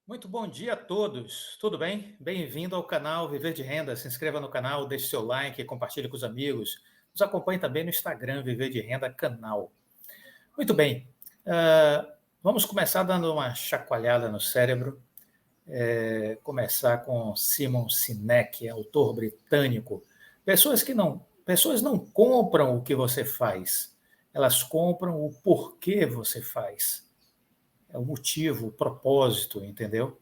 Muito bom dia a todos, tudo bem? Bem-vindo ao canal Viver de Renda. Se inscreva no canal, deixe seu like, compartilhe com os amigos. Nos acompanhe também no Instagram, Viver de Renda Canal. Muito bem, vamos começar dando uma chacoalhada no cérebro. Começar com Simon Sinek, autor britânico. Pessoas não compram o que você faz, elas compram o porquê você faz. É o motivo, o propósito, entendeu?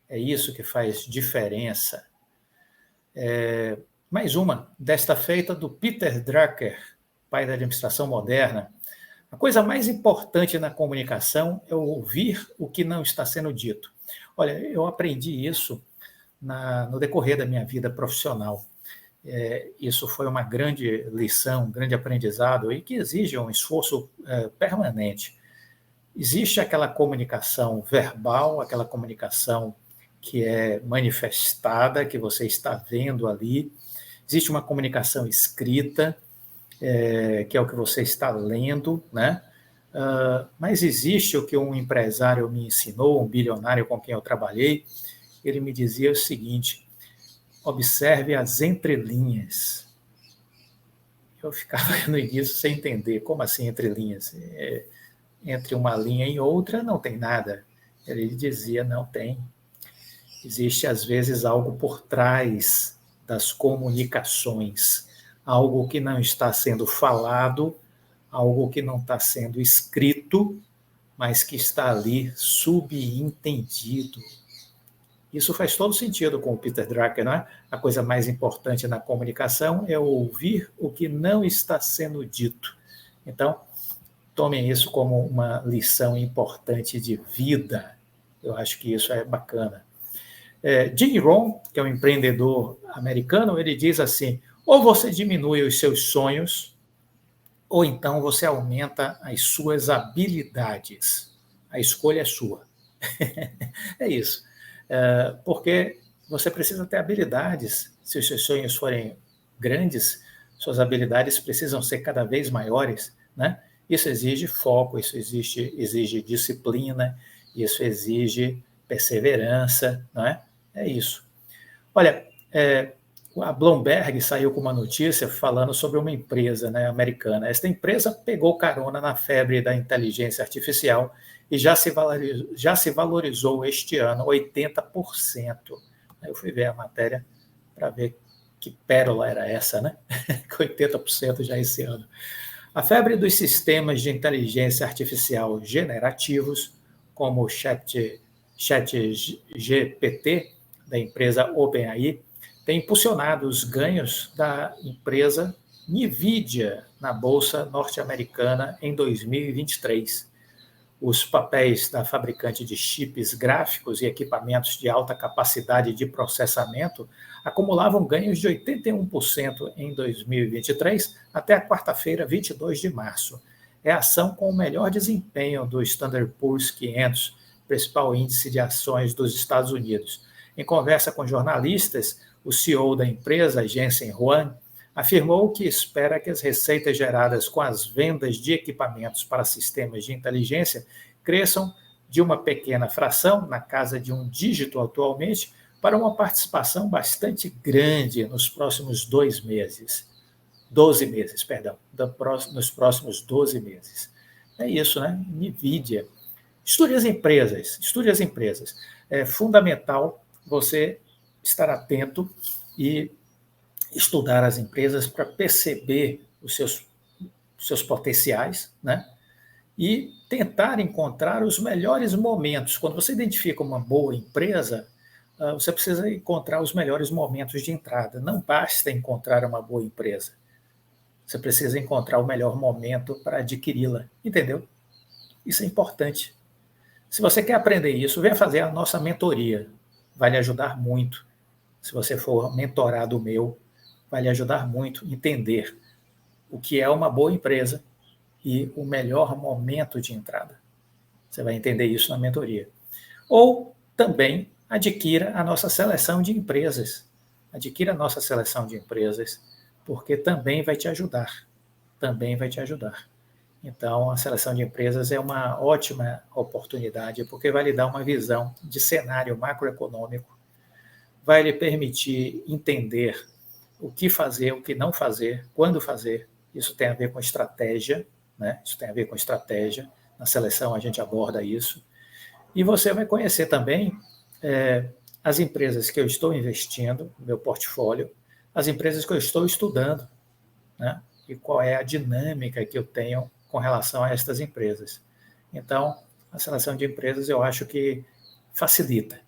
É isso que faz diferença. Mais uma, desta feita, do Peter Drucker, pai da administração moderna. A coisa mais importante na comunicação é ouvir o que não está sendo dito. Olha, eu aprendi isso no decorrer da minha vida profissional. Isso foi uma grande lição, um grande aprendizado e que exige um esforço permanente. Existe aquela comunicação verbal, aquela comunicação que é manifestada, que você está vendo ali. Existe uma comunicação escrita, que é o que você está lendo, né? Mas existe o que um empresário me ensinou, um bilionário com quem eu trabalhei, ele me dizia o seguinte: observe as entrelinhas. Eu ficava no início sem entender, como assim entrelinhas? Entre uma linha e outra não tem nada. Ele dizia, não tem. Existe, às vezes, algo por trás das comunicações, algo que não está sendo falado, algo que não está sendo escrito, mas que está ali subentendido. Isso faz todo sentido com o Peter Drucker, não é? A coisa mais importante na comunicação é ouvir o que não está sendo dito. Então, tomem isso como uma lição importante de vida. Eu acho que isso é bacana. Jim Rohn, que é um empreendedor americano, ele diz assim: ou você diminui os seus sonhos, ou então você aumenta as suas habilidades. A escolha é sua. É isso. Porque você precisa ter habilidades. Se os seus sonhos forem grandes, suas habilidades precisam ser cada vez maiores, né? Isso exige foco, isso exige disciplina, isso exige perseverança, não é? É isso. Olha, a Bloomberg saiu com uma notícia falando sobre uma empresa, né, americana. Esta empresa pegou carona na febre da inteligência artificial e já se valorizou este ano 80%. Aí eu fui ver a matéria para ver que pérola era essa, né? 80% já esse ano. A febre dos sistemas de inteligência artificial generativos, como o ChatGPT, da empresa OpenAI, tem impulsionado os ganhos da empresa NVIDIA na Bolsa norte-americana em 2023. Os papéis da fabricante de chips gráficos e equipamentos de alta capacidade de processamento acumulavam ganhos de 81% em 2023 até a quarta-feira, 22 de março. É a ação com o melhor desempenho do Standard Poor's 500, principal índice de ações dos Estados Unidos. Em conversa com jornalistas, o CEO da empresa, Jensen Huang, afirmou que espera que as receitas geradas com as vendas de equipamentos para sistemas de inteligência cresçam de uma pequena fração, na casa de um dígito atualmente, para uma participação bastante grande nos próximos 12 meses. Nos próximos 12 meses. É isso, né? NVIDIA. Estude as empresas. É fundamental você estar atento e estudar as empresas para perceber os seus potenciais, né? E tentar encontrar os melhores momentos. Quando você identifica uma boa empresa, você precisa encontrar os melhores momentos de entrada. Não basta encontrar uma boa empresa. Você precisa encontrar o melhor momento para adquiri-la, entendeu? Isso é importante. Se você quer aprender isso, venha fazer a nossa mentoria. Vai lhe ajudar muito. Se você for mentorado meu, vai lhe ajudar muito a entender o que é uma boa empresa e o melhor momento de entrada. Você vai entender isso na mentoria. Ou também adquira a nossa seleção de empresas. Adquira a nossa seleção de empresas, porque também vai te ajudar. Também vai te ajudar. Então, a seleção de empresas é uma ótima oportunidade, porque vai lhe dar uma visão de cenário macroeconômico, vai lhe permitir entender o que fazer, o que não fazer, quando fazer. Isso tem a ver com estratégia, né? Isso tem a ver com estratégia. Na seleção a gente aborda isso. E você vai conhecer também as empresas que eu estou investindo no meu portfólio, as empresas que eu estou estudando, né? E qual é a dinâmica que eu tenho com relação a estas empresas. Então, a seleção de empresas eu acho que facilita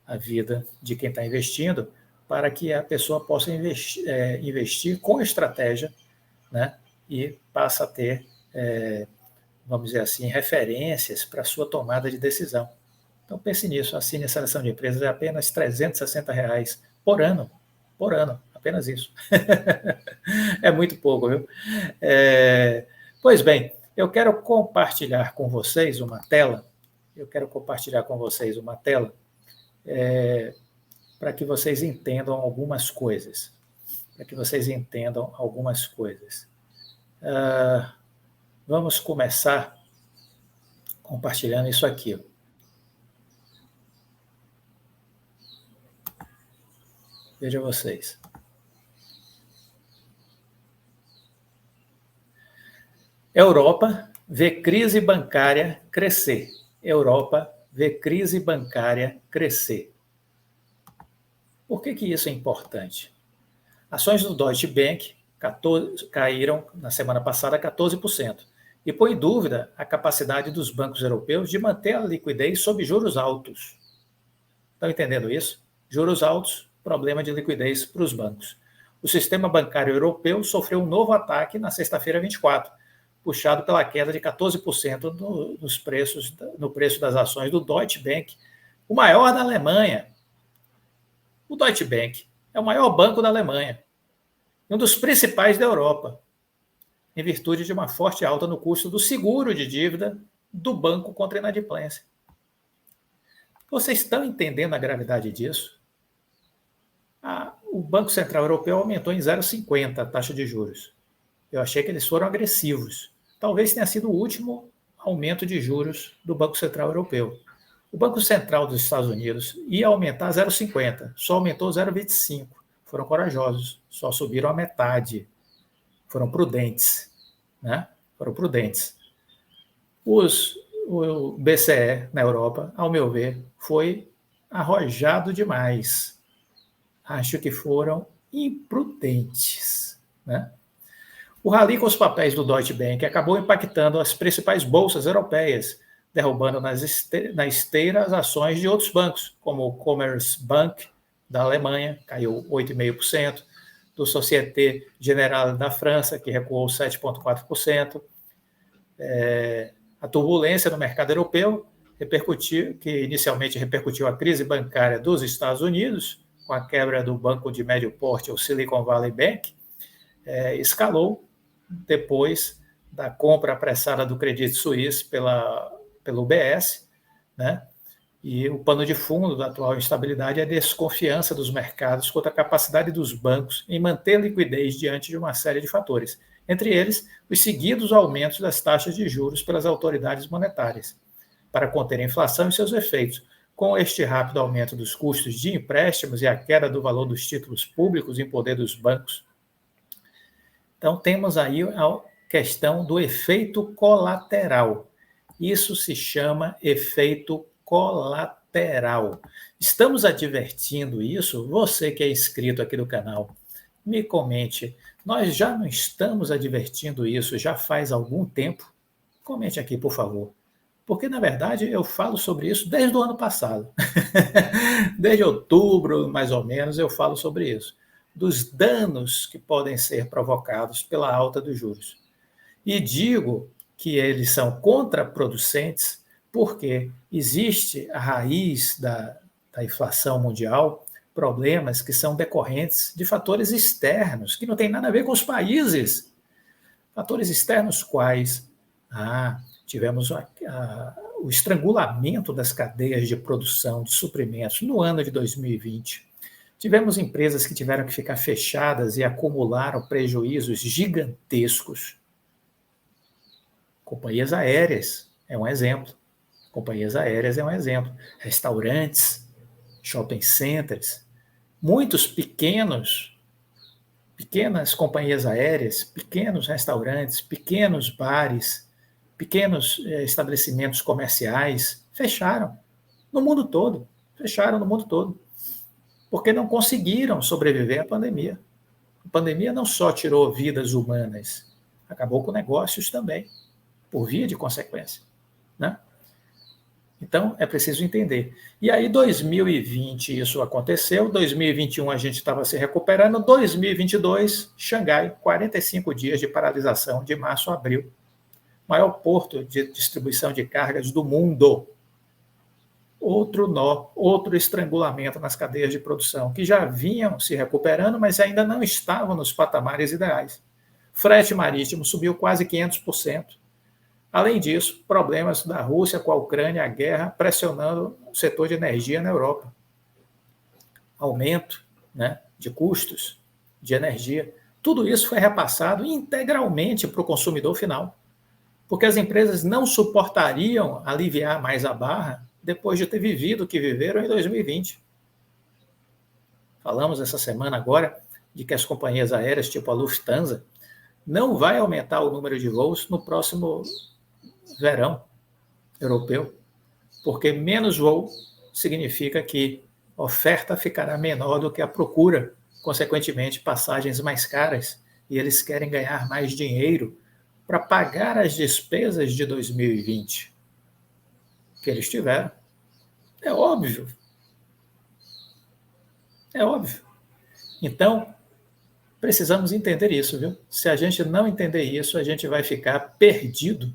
a vida de quem está investindo para que a pessoa possa investir com estratégia, né? E passa a ter, vamos dizer assim, referências para a sua tomada de decisão. Então pense nisso, assine a seleção de empresas, é apenas R$ 360 por ano, apenas isso. É muito pouco, viu? Pois bem, eu quero compartilhar com vocês uma tela, para que vocês entendam algumas coisas. Vamos começar compartilhando isso aqui. Veja vocês. Europa vê crise bancária crescer. Por que isso é importante? Ações do Deutsche Bank caíram na semana passada 14% e põe em dúvida a capacidade dos bancos europeus de manter a liquidez sob juros altos. Estão entendendo isso? Juros altos, problema de liquidez para os bancos. O sistema bancário europeu sofreu um novo ataque na sexta-feira 24, puxado pela queda de 14% no preço das ações do Deutsche Bank, o maior da Alemanha. O Deutsche Bank é o maior banco da Alemanha, um dos principais da Europa, em virtude de uma forte alta no custo do seguro de dívida do banco contra a inadimplência. Vocês estão entendendo a gravidade disso? O Banco Central Europeu aumentou em 0,50 a taxa de juros. Eu achei que eles foram agressivos. Talvez tenha sido o último aumento de juros do Banco Central Europeu. O Banco Central dos Estados Unidos ia aumentar 0,50, só aumentou 0,25. Foram corajosos, só subiram a metade. Foram prudentes, né? O BCE na Europa, ao meu ver, foi arrojado demais. Acho que foram imprudentes, né? O rally com os papéis do Deutsche Bank acabou impactando as principais bolsas europeias, derrubando na esteira as ações de outros bancos, como o Commerzbank da Alemanha, caiu 8,5%, do Société Générale da França, que recuou 7,4%. A turbulência no mercado europeu que inicialmente repercutiu a crise bancária dos Estados Unidos, com a quebra do banco de médio porte, o Silicon Valley Bank, escalou depois da compra apressada do Credit Suisse pelo UBS, né? E o pano de fundo da atual instabilidade é a desconfiança dos mercados quanto à capacidade dos bancos em manter liquidez diante de uma série de fatores, entre eles os seguidos aumentos das taxas de juros pelas autoridades monetárias, para conter a inflação e seus efeitos. Com este rápido aumento dos custos de empréstimos e a queda do valor dos títulos públicos em poder dos bancos. Então, temos aí a questão do efeito colateral. Isso se chama efeito colateral. Estamos advertindo isso? Você que é inscrito aqui no canal, me comente. Nós já não estamos advertindo isso já faz algum tempo? Comente aqui, por favor. Porque, na verdade, eu falo sobre isso desde o ano passado. Desde outubro, mais ou menos, eu falo sobre isso. Dos danos que podem ser provocados pela alta dos juros. E digo que eles são contraproducentes porque existe a raiz da inflação mundial, problemas que são decorrentes de fatores externos, que não tem nada a ver com os países. Fatores externos quais? Tivemos o estrangulamento das cadeias de produção de suprimentos no ano de 2020. Tivemos empresas que tiveram que ficar fechadas e acumularam prejuízos gigantescos, Companhias aéreas é um exemplo. Companhias aéreas é um exemplo. Restaurantes, shopping centers, muitos pequenas companhias aéreas, pequenos restaurantes, pequenos bares, pequenos estabelecimentos comerciais fecharam no mundo todo. Fecharam no mundo todo. Porque não conseguiram sobreviver à pandemia. A pandemia não só tirou vidas humanas, acabou com negócios também, por via de consequência, né? Então, é preciso entender. E aí, 2020, isso aconteceu, 2021 a gente estava se recuperando, 2022, Xangai, 45 dias de paralisação de março a abril. Maior porto de distribuição de cargas do mundo. Outro nó, outro estrangulamento nas cadeias de produção, que já vinham se recuperando, mas ainda não estavam nos patamares ideais. Frete marítimo subiu quase 500%. Além disso, problemas da Rússia com a Ucrânia, a guerra, pressionando o setor de energia na Europa. Aumento, né, de custos de energia. Tudo isso foi repassado integralmente para o consumidor final, porque as empresas não suportariam aliviar mais a barra depois de ter vivido o que viveram em 2020. Falamos essa semana agora de que as companhias aéreas, tipo a Lufthansa, não vai aumentar o número de voos no próximo verão europeu, porque menos voo significa que a oferta ficará menor do que a procura, consequentemente passagens mais caras, e eles querem ganhar mais dinheiro para pagar as despesas de 2020 que eles tiveram. É óbvio. É óbvio. Então, precisamos entender isso, viu? Se a gente não entender isso, a gente vai ficar perdido.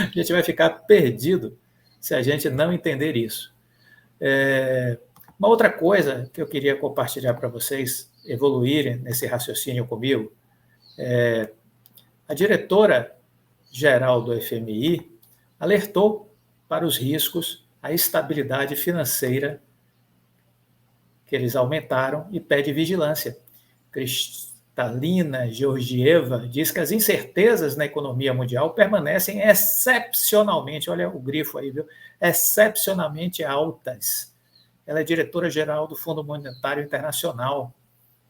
A gente vai ficar perdido se a gente não entender isso. Uma outra coisa que eu queria compartilhar para vocês evoluírem nesse raciocínio comigo, a diretora-geral do FMI alertou para os riscos, a estabilidade financeira que eles aumentaram e pede vigilância. Kristalina Georgieva diz que as incertezas na economia mundial permanecem excepcionalmente, olha o grifo aí, viu? Excepcionalmente altas. Ela é diretora-geral do Fundo Monetário Internacional,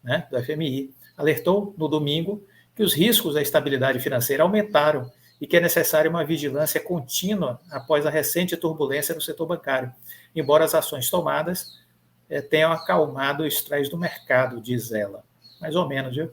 né, do FMI. Alertou no domingo que os riscos da estabilidade financeira aumentaram e que é necessária uma vigilância contínua após a recente turbulência no setor bancário, embora as ações tomadas tenham acalmado o estresse do mercado, diz ela. Mais ou menos, viu?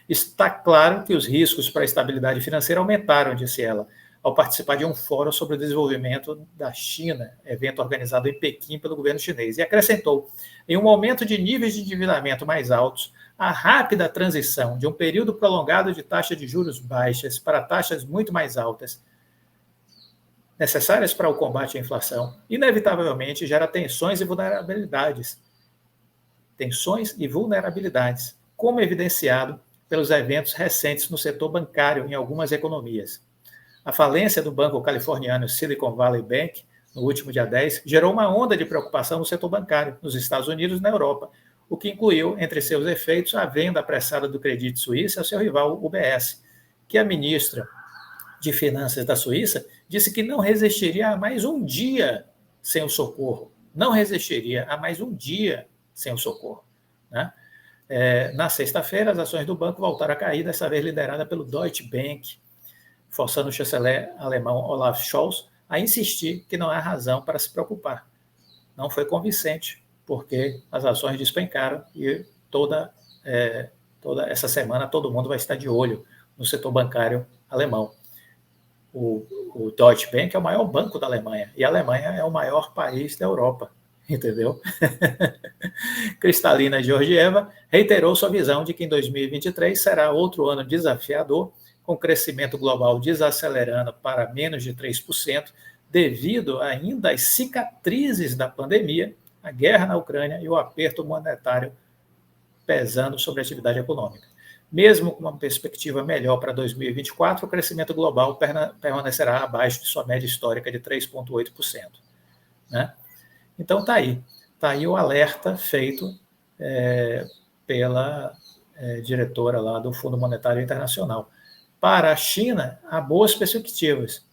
Está claro que os riscos para a estabilidade financeira aumentaram, disse ela, ao participar de um fórum sobre o desenvolvimento da China, evento organizado em Pequim pelo governo chinês. E acrescentou, em um momento de níveis de endividamento mais altos, a rápida transição de um período prolongado de taxa de juros baixas para taxas muito mais altas, necessárias para o combate à inflação, inevitavelmente gera tensões e vulnerabilidades. Tensões e vulnerabilidades, como evidenciado pelos eventos recentes no setor bancário em algumas economias. A falência do banco californiano Silicon Valley Bank, no último dia 10, gerou uma onda de preocupação no setor bancário, nos Estados Unidos e na Europa, o que incluiu, entre seus efeitos, a venda apressada do Credit Suisse ao seu rival UBS, que a ministra de Finanças da Suíça disse que não resistiria a mais um dia sem o socorro. Não resistiria a mais um dia sem o socorro, né? Na sexta-feira, as ações do banco voltaram a cair, dessa vez liderada pelo Deutsche Bank, forçando o chanceler alemão Olaf Scholz a insistir que não há razão para se preocupar. Não foi convincente, porque as ações despencaram e toda essa semana todo mundo vai estar de olho no setor bancário alemão. O Deutsche Bank é o maior banco da Alemanha, e a Alemanha é o maior país da Europa, entendeu? Kristalina Georgieva reiterou sua visão de que em 2023 será outro ano desafiador, com crescimento global desacelerando para menos de 3%, devido ainda às cicatrizes da pandemia, a guerra na Ucrânia e o aperto monetário pesando sobre a atividade econômica. Mesmo com uma perspectiva melhor para 2024, o crescimento global permanecerá abaixo de sua média histórica de 3,8%. Né? Então está aí o alerta feito pela diretora lá do Fundo Monetário Internacional. Para a China, há boas perspectivas.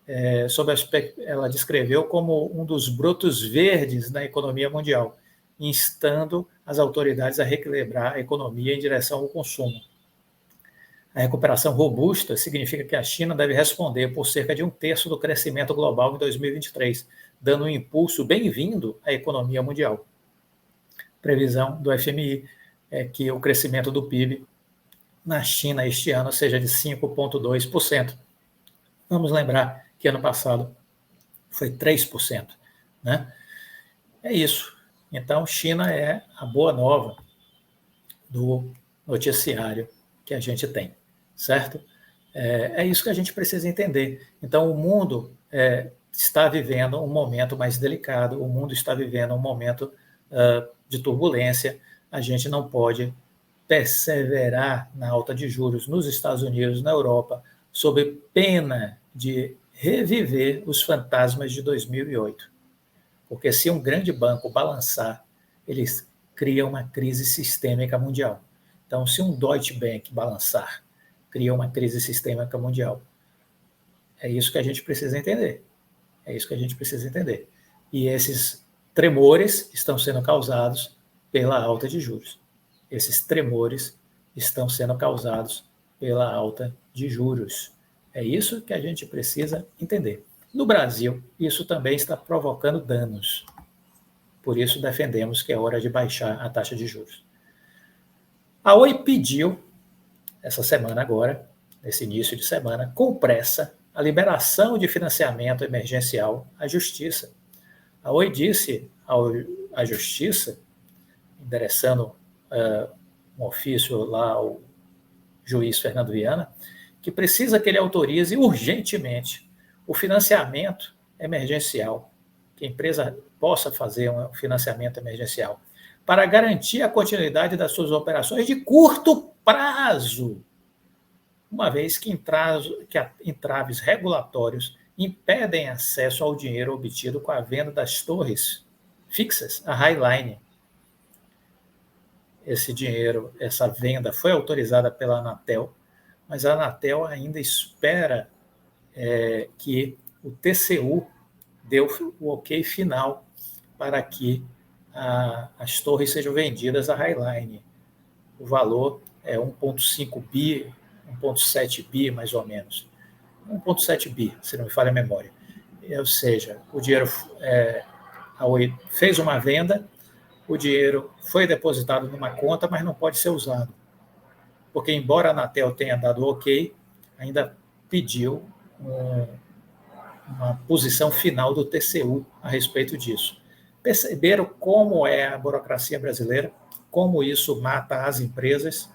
Ela descreveu como um dos brotos verdes na economia mundial, instando as autoridades a reequilibrar a economia em direção ao consumo. A recuperação robusta significa que a China deve responder por cerca de 1/3 do crescimento global em 2023, dando um impulso bem-vindo à economia mundial. Previsão do FMI é que o crescimento do PIB na China este ano seja de 5,2%. Vamos lembrar que ano passado foi 3%. Né? É isso. Então, China é a boa nova do noticiário que a gente tem, certo? É isso que a gente precisa entender. Então, o mundo está vivendo um momento mais delicado, o mundo está vivendo um momento de turbulência. A gente não pode perseverar na alta de juros nos Estados Unidos, na Europa, sob pena de reviver os fantasmas de 2008. Porque se um grande banco balançar, eles criam uma crise sistêmica mundial. Então, se um Deutsche Bank balançar, cria uma crise sistêmica mundial. É isso que a gente precisa entender. É isso que a gente precisa entender. E esses tremores estão sendo causados pela alta de juros. Esses tremores estão sendo causados pela alta de juros. É isso que a gente precisa entender. No Brasil, isso também está provocando danos. Por isso, defendemos que é hora de baixar a taxa de juros. A Oi pediu, essa semana agora, nesse início de semana, com pressa, a liberação de financiamento emergencial à Justiça. A Oi disse à Justiça, endereçando um ofício lá ao juiz Fernando Viana, que precisa que ele autorize urgentemente o financiamento emergencial, que a empresa possa fazer um financiamento emergencial, para garantir a continuidade das suas operações de curto prazo, uma vez que entraves regulatórios impedem acesso ao dinheiro obtido com a venda das torres fixas, a Highline. Esse dinheiro, essa venda foi autorizada pela Anatel, mas a Anatel ainda espera que o TCU dê o ok final para que as torres sejam vendidas à Highline. O valor é 1,5 bi, 1,7 bi mais ou menos. 1,7 bi, se não me falha a memória. Ou seja, o dinheiro, a Oi fez uma venda, o dinheiro foi depositado numa conta, mas não pode ser usado. Porque, embora a Anatel tenha dado ok, ainda pediu uma posição final do TCU a respeito disso. Perceberam como é a burocracia brasileira, como isso mata as empresas?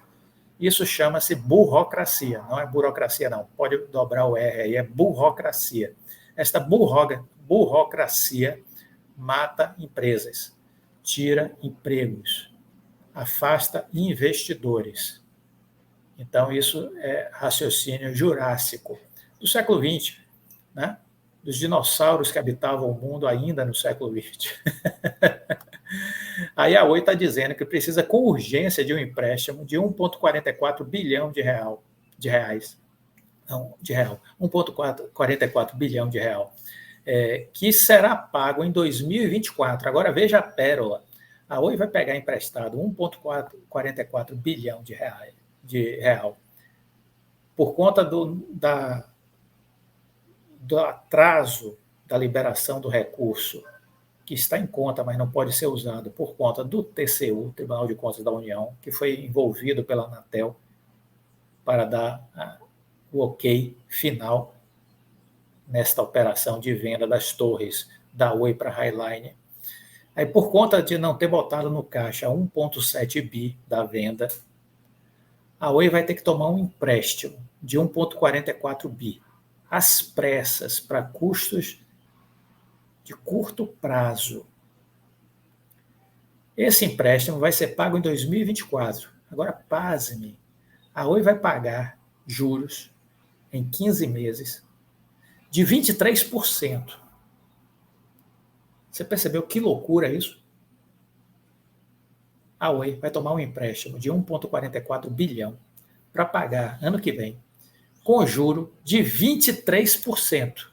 Isso chama-se burocracia, não é burocracia não, pode dobrar o R aí, é burocracia. Esta burocracia mata empresas, tira empregos, afasta investidores. Então, isso é raciocínio jurássico do século XX, né? Dos dinossauros que habitavam o mundo ainda no século XX. Aí a Oi está dizendo que precisa com urgência de um empréstimo de 1,44 bilhão de reais. Não, de real. 1,44 bilhão de real. Que será pago em 2024. Agora veja a pérola. A Oi vai pegar emprestado 1,44 bilhão de real por conta do atraso da liberação do recurso que está em conta, mas não pode ser usado por conta do TCU, Tribunal de Contas da União, que foi envolvido pela Anatel para dar o ok final nesta operação de venda das torres da Oi para a Highline. Aí, por conta de não ter botado no caixa 1,7 bi da venda, a Oi vai ter que tomar um empréstimo de 1,44 bi, às pressas, para custos de curto prazo. Esse empréstimo vai ser pago em 2024. Agora, pasme, a Oi vai pagar juros em 15 meses de 23%. Você percebeu que loucura isso? A Oi vai tomar um empréstimo de 1,44 bilhão para pagar, ano que vem, com juro de 23%.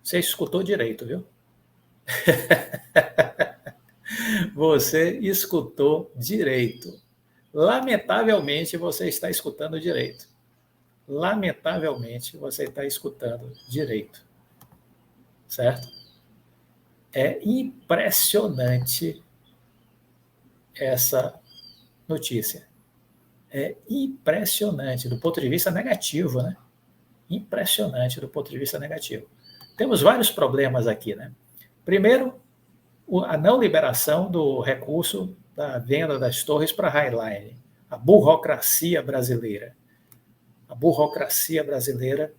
Você escutou direito, viu? Você escutou direito. Lamentavelmente, você está escutando direito. Lamentavelmente, você está escutando direito. Certo? É impressionante essa notícia. É impressionante do ponto de vista negativo, né? Impressionante do ponto de vista negativo. Temos vários problemas aqui, né? Primeiro, a não liberação do recurso da venda das torres para a Highline. A burocracia brasileira. A burocracia brasileira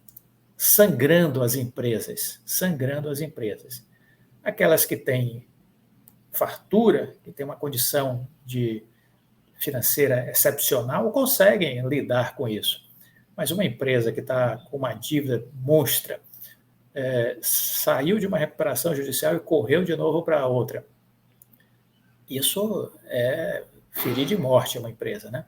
sangrando as empresas. Sangrando as empresas. Aquelas que têm fartura, que têm uma condição financeira excepcional, conseguem lidar com isso. Mas uma empresa que está com uma dívida monstra, saiu de uma recuperação judicial e correu de novo para outra. Isso é ferir de morte uma empresa, né?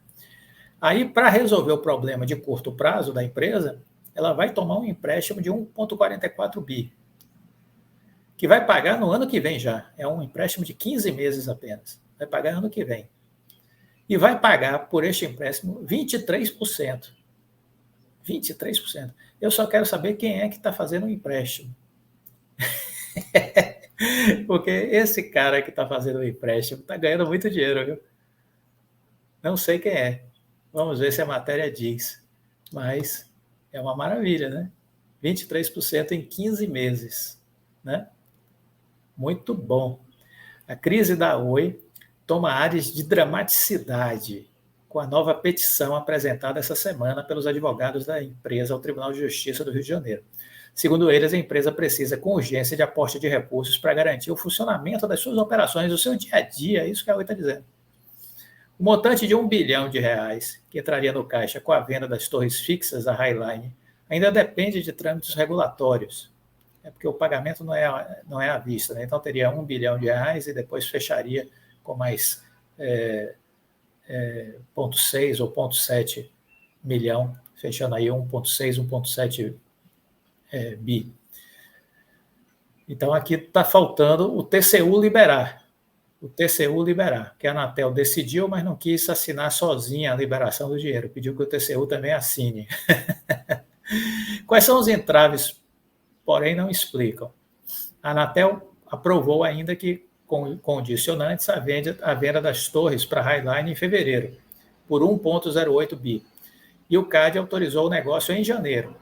Aí, para resolver o problema de curto prazo da empresa, ela vai tomar um empréstimo de 1,44 bi, que vai pagar no ano que vem já. É um empréstimo de 15 meses apenas. Vai pagar ano que vem. E vai pagar por este empréstimo 23%. 23%. Eu só quero saber quem é que está fazendo o empréstimo. Porque esse cara que está fazendo o empréstimo está ganhando muito dinheiro, viu? Não sei quem é. Vamos ver se a matéria diz. Mas é uma maravilha, né? 23% em 15 meses, né? Muito bom. A crise da Oi toma áreas de dramaticidade com a nova petição apresentada essa semana pelos advogados da empresa ao Tribunal de Justiça do Rio de Janeiro. Segundo eles, a empresa precisa com urgência de aporte de recursos para garantir o funcionamento das suas operações, do seu dia a dia, é isso que a Oi está dizendo. O montante de R$1 bilhão que entraria no caixa com a venda das torres fixas da Highline ainda depende de trâmites regulatórios. É porque o pagamento não é à vista, né? Então teria R$1 bilhão e depois fecharia com mais 0,6 ou 0,7 milhão, fechando aí 1,6, 1,7 bi. Então aqui está faltando o TCU liberar. O TCU liberar, que a Anatel decidiu, mas não quis assinar sozinha a liberação do dinheiro. Pediu que o TCU também assine. Quais são os entraves? Porém, não explicam. A Anatel aprovou ainda que com condicionantes a venda das torres para a Highline em fevereiro, por 1,08 bi. E o CAD autorizou o negócio em janeiro.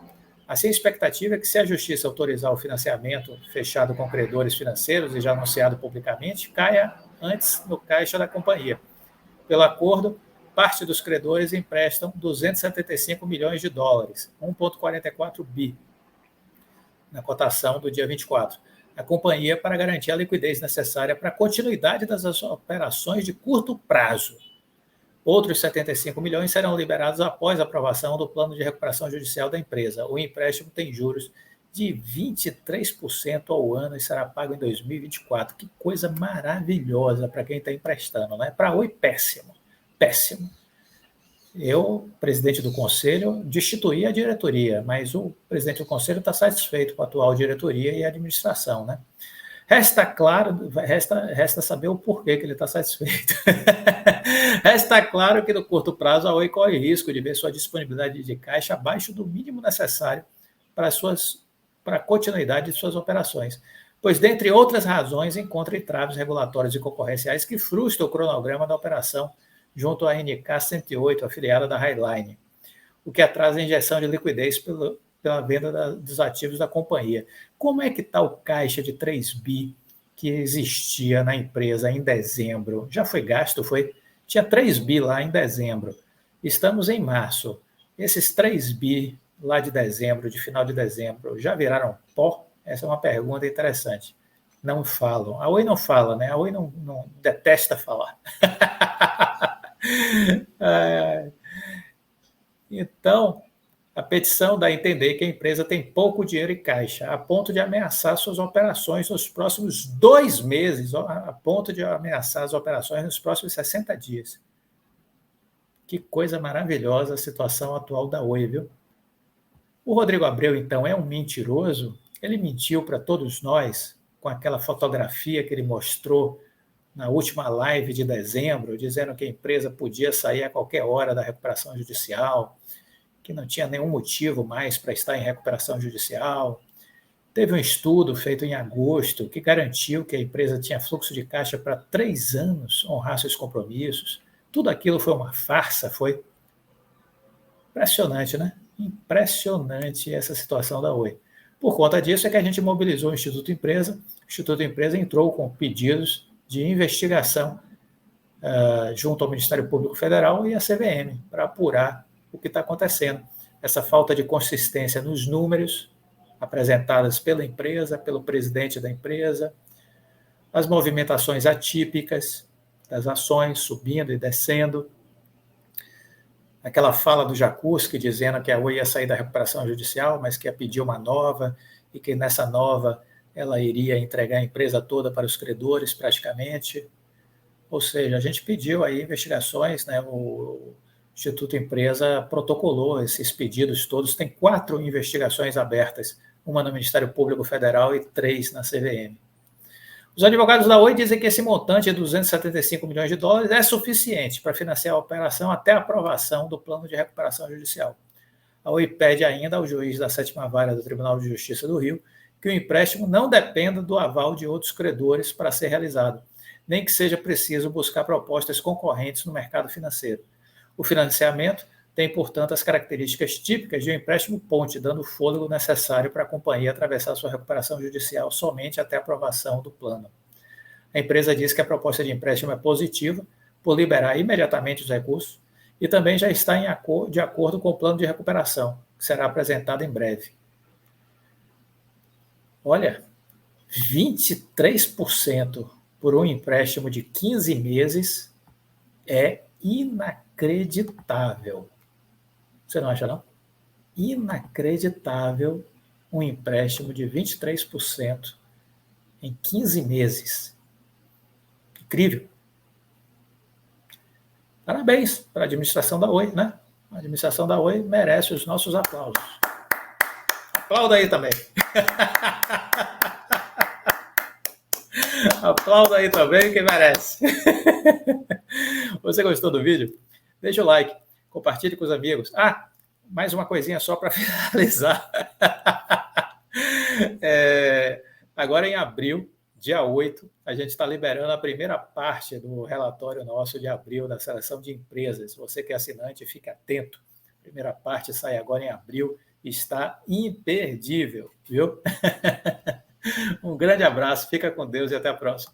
Assim, a expectativa é que, se a Justiça autorizar o financiamento fechado com credores financeiros e já anunciado publicamente, caia antes no caixa da companhia. Pelo acordo, parte dos credores emprestam 275 milhões de dólares, 1,44 bi, na cotação do dia 24, a companhia para garantir a liquidez necessária para a continuidade das operações de curto prazo. Outros 75 milhões serão liberados após a aprovação do plano de recuperação judicial da empresa. O empréstimo tem juros de 23% ao ano e será pago em 2024. Que coisa maravilhosa para quem está emprestando, né? Para a Oi, péssimo. Péssimo. Eu, presidente do conselho, destituí a diretoria, mas o presidente do conselho está satisfeito com a atual diretoria e a administração, né? Resta saber o porquê que ele está satisfeito. Resta claro que no curto prazo a Oi corre risco de ver sua disponibilidade de caixa abaixo do mínimo necessário para a continuidade de suas operações, pois, dentre outras razões, encontra entraves regulatórios e concorrenciais que frustram o cronograma da operação junto à NK108, afiliada da Highline, o que atrasa a injeção de liquidez pela venda dos ativos da companhia. Como é que está o caixa de 3 bi que existia na empresa em dezembro? Já foi gasto? Tinha 3 bi lá em dezembro. Estamos em março. Esses 3 bi lá de dezembro, de final de dezembro, já viraram pó? Essa é uma pergunta interessante. Não falam. A Oi não fala, né? A Oi não detesta falar. Então, a petição dá a entender que a empresa tem pouco dinheiro em caixa, a ponto de ameaçar suas operações nos próximos 2 meses, a ponto de ameaçar as operações nos próximos 60 dias. Que coisa maravilhosa a situação atual da Oi, viu? O Rodrigo Abreu, então, é um mentiroso? Ele mentiu para todos nós com aquela fotografia que ele mostrou na última live de dezembro, dizendo que a empresa podia sair a qualquer hora da recuperação judicial, que não tinha nenhum motivo mais para estar em recuperação judicial. Teve um estudo feito em agosto que garantiu que a empresa tinha fluxo de caixa para 3 anos honrar seus compromissos. Tudo aquilo foi uma farsa, foi impressionante, né? Impressionante essa situação da Oi. Por conta disso é que a gente mobilizou o Instituto Empresa. O Instituto Empresa entrou com pedidos de investigação junto ao Ministério Público Federal e à CVM para apurar o que está acontecendo. Essa falta de consistência nos números apresentadas pela empresa, pelo presidente da empresa, as movimentações atípicas das ações subindo e descendo, aquela fala do Jacuski dizendo que a Oi ia sair da recuperação judicial, mas que ia pedir uma nova e que nessa nova ela iria entregar a empresa toda para os credores praticamente. Ou seja, a gente pediu aí investigações, né? O Instituto Empresa protocolou esses pedidos todos, tem 4 investigações abertas, uma no Ministério Público Federal e 3 na CVM. Os advogados da Oi dizem que esse montante de 275 milhões de dólares é suficiente para financiar a operação até a aprovação do plano de recuperação judicial. A Oi pede ainda ao juiz da 7ª Vara do Tribunal de Justiça do Rio que o empréstimo não dependa do aval de outros credores para ser realizado, nem que seja preciso buscar propostas concorrentes no mercado financeiro. O financiamento tem, portanto, as características típicas de um empréstimo ponte, dando o fôlego necessário para a companhia atravessar sua recuperação judicial somente até a aprovação do plano. A empresa diz que a proposta de empréstimo é positiva, por liberar imediatamente os recursos, e também já está de acordo com o plano de recuperação, que será apresentado em breve. Olha, 23% por um empréstimo de 15 meses é inacreditável. Você não acha, não? Inacreditável um empréstimo de 23% em 15 meses. Incrível. Parabéns para a administração da Oi, né? A administração da Oi merece os nossos aplausos. Aplauda aí também. Aplauda aí também, quem merece. Você gostou do vídeo? Deixa o like, compartilhe com os amigos. Mais uma coisinha só para finalizar. Agora em abril, dia 8, a gente está liberando a primeira parte do relatório nosso de abril da seleção de empresas. Você que é assinante, fique atento. A primeira parte sai agora em abril. Está imperdível, viu? Um grande abraço, fica com Deus e até a próxima.